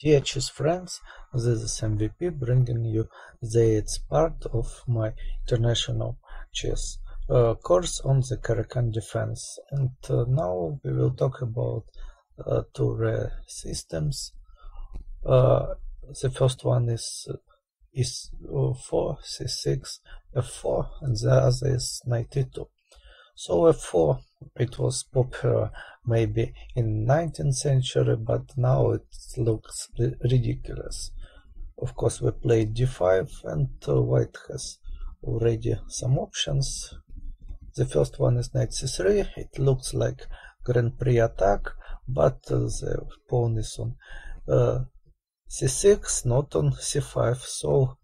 Dear chess friends, this is MVP bringing you the 8th part of my international chess course on the Caro-Kann defense. And now we will talk about two rare systems. The first one is 4, c6, f4, and the other is knight e2. So f4, it was popular maybe in 19th century, but now it looks ridiculous. Of course, we played d5, and white has already some options. The first one is knight c3. It looks like Grand Prix attack, but the pawn is on c6, not on c5, so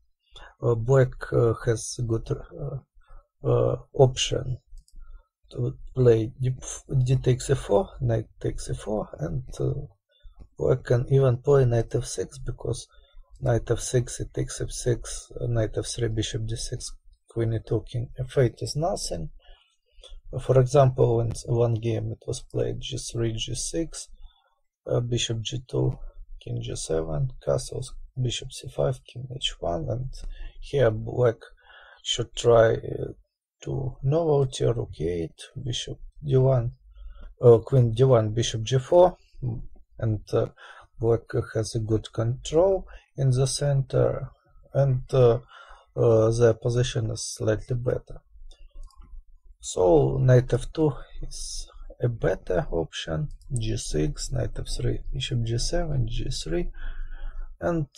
black has good option to play d takes e4, knight takes e4, and black can even play knight f6, because knight f6, it takes f6, knight f3, bishop d6, queen e2, king f8 is nothing. For example, in one game it was played g3, g6, bishop g2, king g7, castles, bishop c5, king h1, and here black should try to novelty, rook e8, bishop d1, queen d1, bishop g4, and black has a good control in the center, and their position is slightly better. So knight f2 is a better option, g6, knight f3, bishop g7, g3, and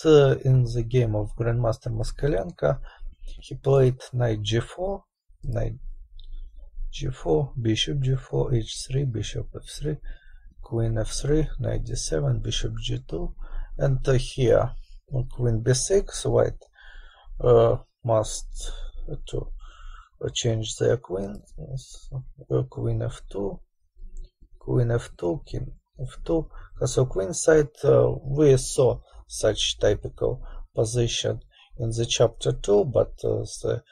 in the game of Grandmaster Moskalenko, he played knight g4, knight g4, bishop g4, h3, bishop f3, queen f3, knight d7, bishop g2, and here queen b6, white must to change their queen, queen f2, queen f2, king f2. So queen side, we saw such typical position in the chapter 2, but the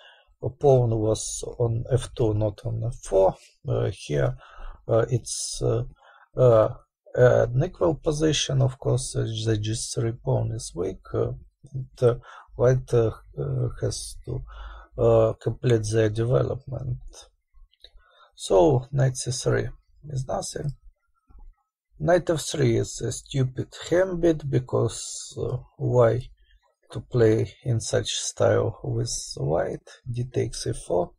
pawn was on f2, not on f4. Here it's an equal position. Of course, the g3 pawn is weak, and white has to complete their development. So knight c3 is nothing. Knight f3 is a stupid gambit, because why to play in such style with white? D takes e4,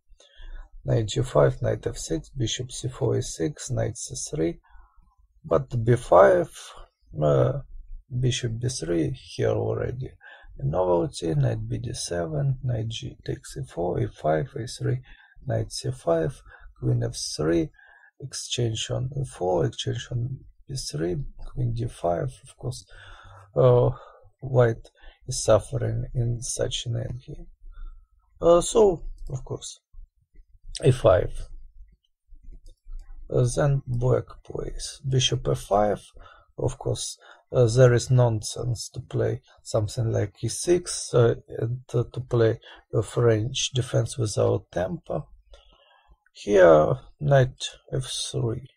knight g5, knight f6, bishop c4 e6, knight c3, but b5, bishop b3 here already a novelty, knight bd7, knight g takes e4, e5, a3, knight c5, queen f3, exchange on e4, exchange on b3, queen d5. Of course, white is suffering in such an end here. So, of course, a5. Then black plays bishop f5. Of course, there is nonsense to play something like e6 and to play a French defense without tempo. Here, knight f3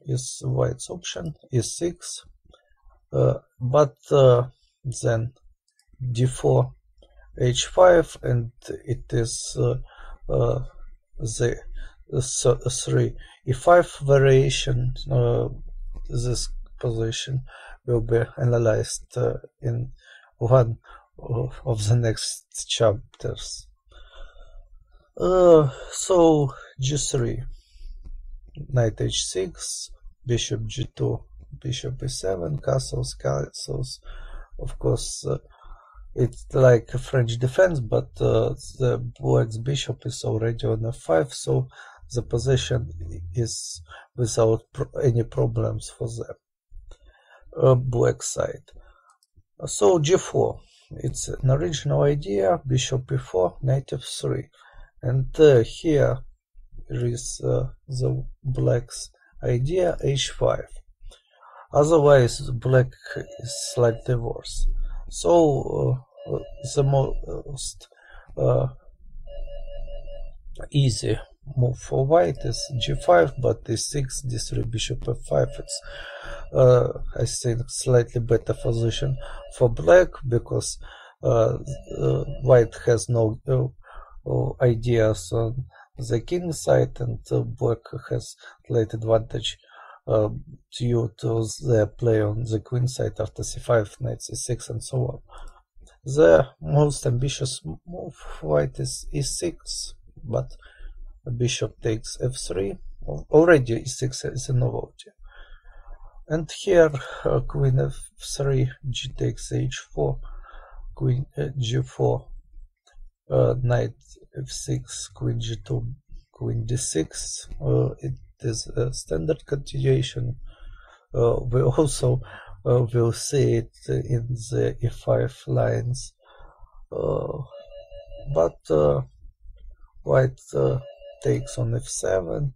is white's option, e6, but then d4, h5, and it is the 3 e5 variation. This position will be analyzed in one of the next chapters. So g3, knight h6, bishop g2, bishop e7, castles, castles. Of course, it's like a French defense, but the black's bishop is already on f5, so the position is without any problems for the black side. So g4, it's an original idea, bishop e4, knight f3, and here is the black's idea, h5. Otherwise, black is slightly worse. So the most easy move for white is g5, but e6, d3, bishop f5, it's I think slightly better position for black, because white has no ideas on the king side, and black has late advantage due to the play on the queen side after c5, knight c6, and so on. The most ambitious move for white is e6, but bishop takes f3. Already e6 is a novelty. And here queen f3, g takes h4, queen g4, knight f6, queen g2, queen d6. It is a standard continuation. We also will see it in the e5 lines, but white takes on f7,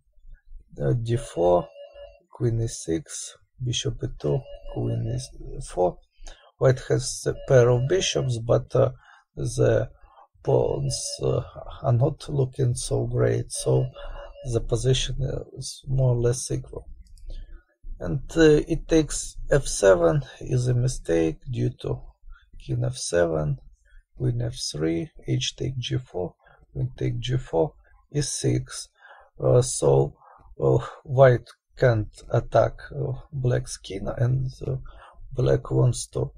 d4, queen e6, bishop e2, queen e4. White has a pair of bishops, but the pawns are not looking so great, so the position is more or less equal. And it takes f7 is a mistake due to king f7, queen f3, h take g4, queen take g4, e6. So white can't attack black's king, and black wants to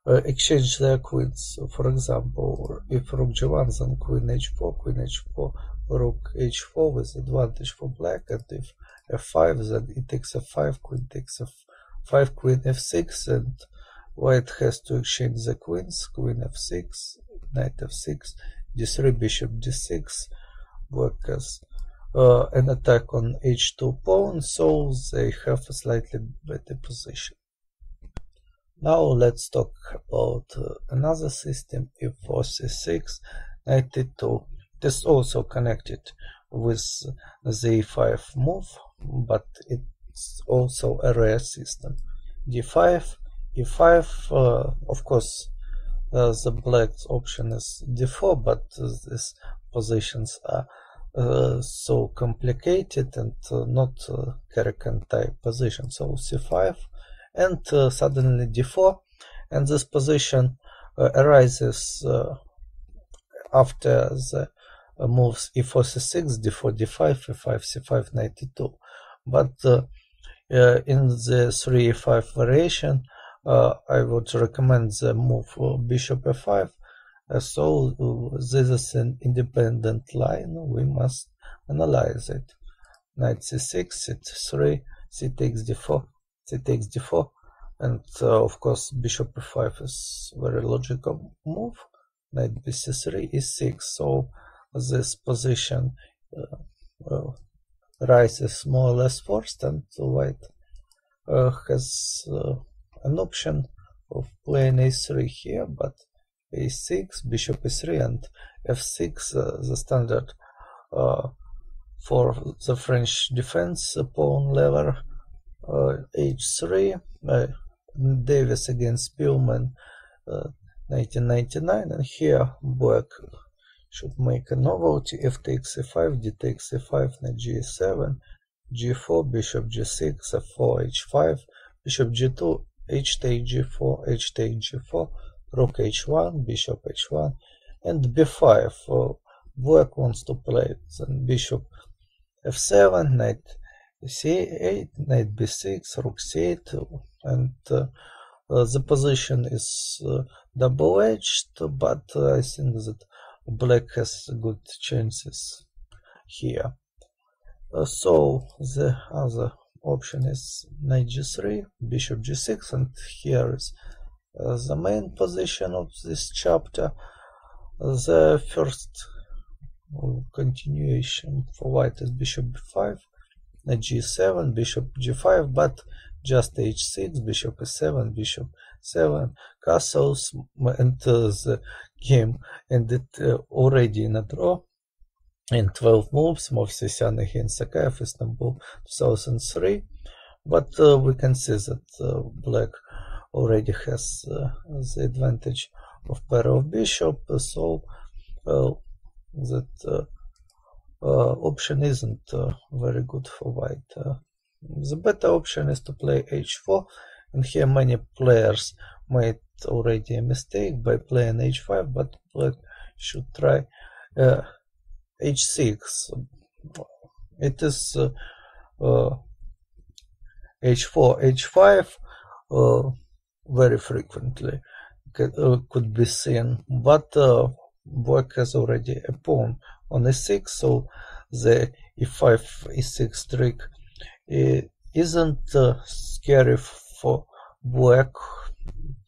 exchange their queens. For example, if rook g1, then queen h4, rook h4 with advantage for black, and if f5, then it takes f5, queen takes f5, queen f6, and white has to exchange the queens, queen f6, knight f6, d3, bishop d6. Black has an attack on h2 pawn, so they have a slightly better position. Now let's talk about another system, e4 c6, knight e2. It is also connected with the e5 move, but it's also a rare system. d5, e5, of course the black option is d4, but these positions are so complicated and not Caro-Kann type position. So c5 and suddenly d4, and this position arises after the moves e4 c6, d4 d5, e5 c5, knight e2. But in the 3e5 variation, I would recommend the move bishop f5. So this is an independent line, we must analyze it. Knight c6, c3, c takes d4, c takes d4, and of course bishop f5 is very logical move. Knight bc3, e6, so this position rises more or less first, and white has an option of playing a3 here, but a6, bishop e3, and f6, the standard for the French defense pawn lever, h3, Davis against Spielman, 1999, and here black should make a novelty, f takes e5, d takes e5, knight g7, g4, bishop g6, f4, h5, bishop g2, h take g4, h take g4, rook h1, bishop h1, and b5. Black wants to play it. Then bishop f7, knight c8, knight b6, rook c8, and the position is double-edged, but I think that black has good chances here. So the other option is knight g3, bishop g6, and here is the main position of this chapter. The first continuation for white is bishop b5, knight g7, bishop g5, but just h6, bishop e7, bishop 7, castles, and the game ended already in a draw in 12 moves. Movsesyan against Sakaev, Istanbul 2003. But we can see that black already has the advantage of pair of bishop, so that option isn't very good for white. The better option is to play h4, and here many players made already a mistake by playing h5, but black should try h6. It is h4, h5 very frequently could be seen, but black has already a pawn on e6, so the e5 e6 trick isn't scary for black,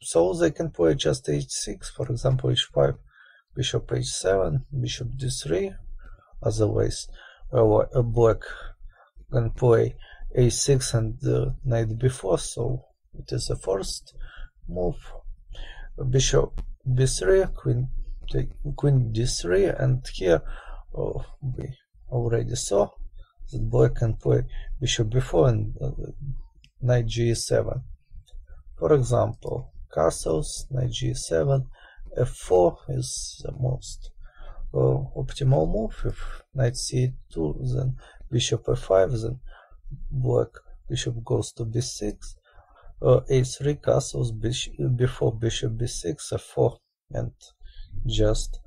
so they can play just h6, for example h5, bishop h7, bishop d3. Otherwise black can play a6 and knight b4, so it is the first move. Bishop b3, queen d3, and here we already saw that black can play bishop b4 and knight g7. For example, castles, knight g7, f4 is the most optimal move. If knight c2, then bishop f5, then black bishop goes to b6, a3, castles, before bishop b6, f4, and just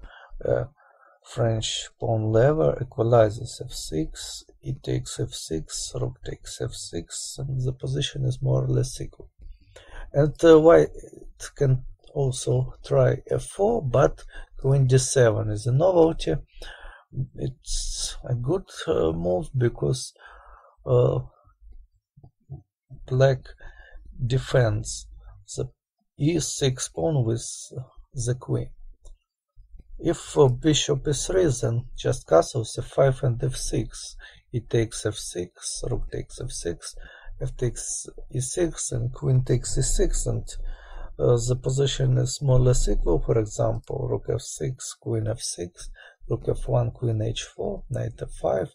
French pawn lever equalizes f6, e takes f6, rook takes f6, and the position is more or less equal. And white can also try f4, but queen d7 is a novelty. It's a good move because black defends the e6 pawn with the queen. If bishop e3, then just castles f5 and f6, e takes f6, rook takes f6, f takes e6, and queen takes e6, and the position is more or less equal. For example, rook f6, queen f6, rook f1, queen h4, knight f5,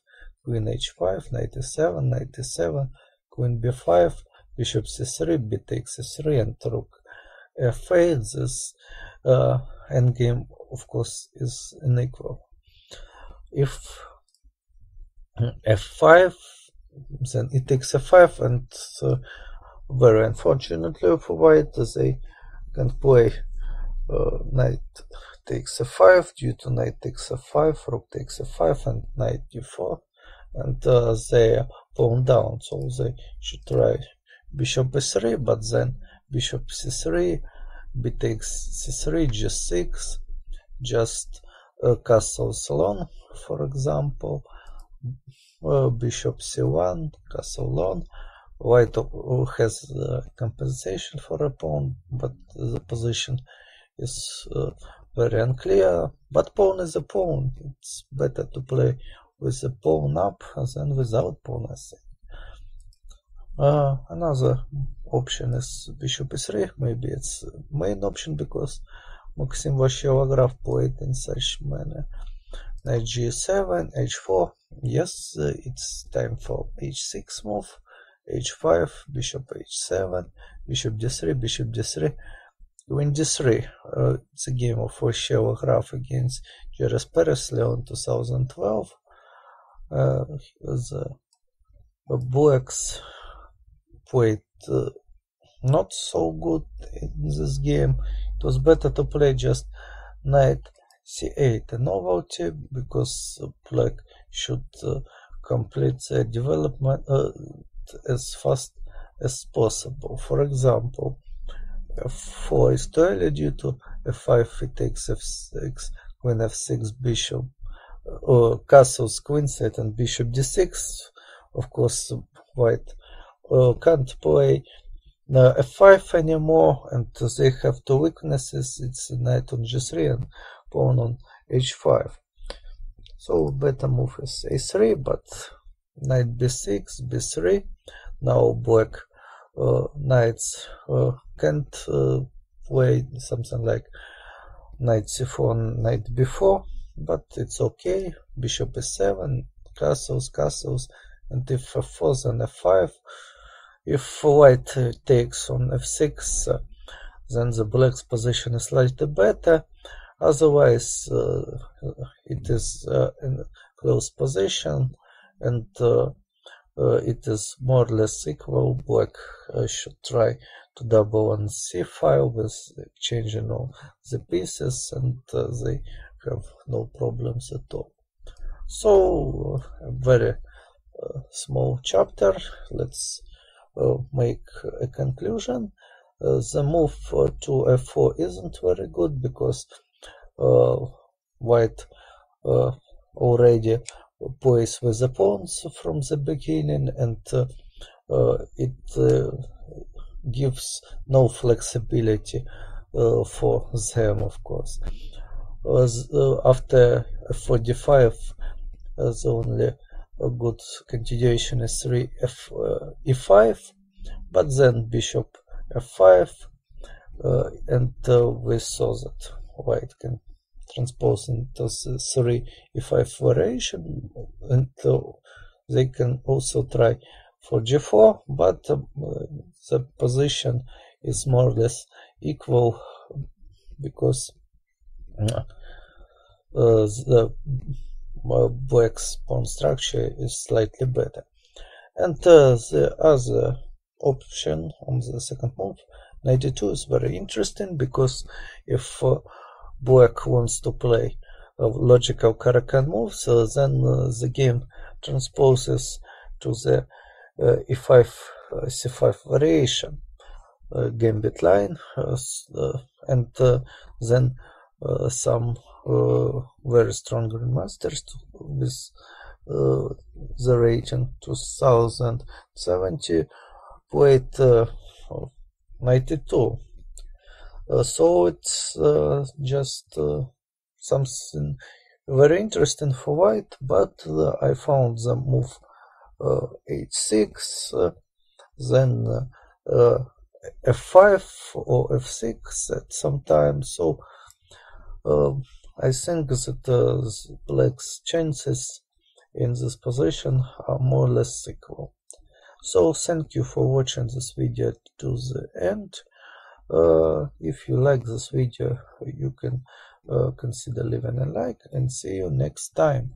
queen h5, knight e7, knight e7, queen b5, bishop c3, b takes e3, and rook f8. This endgame, of course, is unequal. If f5, then it takes f5, and very unfortunately for white, they can play knight takes f5 due to knight takes f5, rook takes f5, and knight d4, and they are pawn down, so they should try bishop e3, but then bishop c3, b takes c3, g6, just castles alone, for example, bishop c1, castle alone. White has compensation for a pawn, but the position is very unclear. But pawn is a pawn. It's better to play with the pawn up than without pawn, I think. Another option is bishop e3. Maybe it's main option because Maxim Vachier-Lagrave played in such manner. Knight g7, h4. Yes, it's time for h6 move. h5, bishop h7, bishop d3, bishop d3, queen d3. It's a game of Vachier-Lagrave against Gilles Perez, Leon 2012. The blacks played not so good in this game. It was better to play just knight c8, a novelty, because black should complete the development as fast as possible. For example, f4 is too early due to f5, it takes f6, queen f6, bishop, castles, queen set, and bishop d6. Of course, white can't play f5 anymore, and they have two weaknesses. It's knight on g3 and pawn on h5. So better move is a3, but knight b6, b3. Now black knights can't play something like knight c4, knight b4, but it's okay. Bishop e7, castles, castles, and if f4, then f5. If white takes on f6, then the black's position is slightly better. Otherwise, it is in close position, and it is more or less equal. Black should try to double on C file with exchanging all the pieces, and they have no problems at all. So a very small chapter. Let's make a conclusion. The move to f4 isn't very good because white already plays with the pawns from the beginning, and it gives no flexibility for them, of course. After f4 d5, the only good continuation is 3 e5, but then bishop f5, and we saw that white can transpose into the 3 e5 variation, and they can also try for g4, but the position is more or less equal because the black's pawn structure is slightly better. And the other option on the second move, knight d2, is very interesting, because if black wants to play a logical Caro-Kann move, so then the game transposes to the e5 c5 variation gambit line, and then some very strong grandmasters with the rating 2070 played 92. So it's just something very interesting for white, but I found the move h6, then f5 or f6 at some time. So I think that black's chances in this position are more or less equal. So thank you for watching this video to the end. If you like this video, you can consider leaving a like, and see you next time.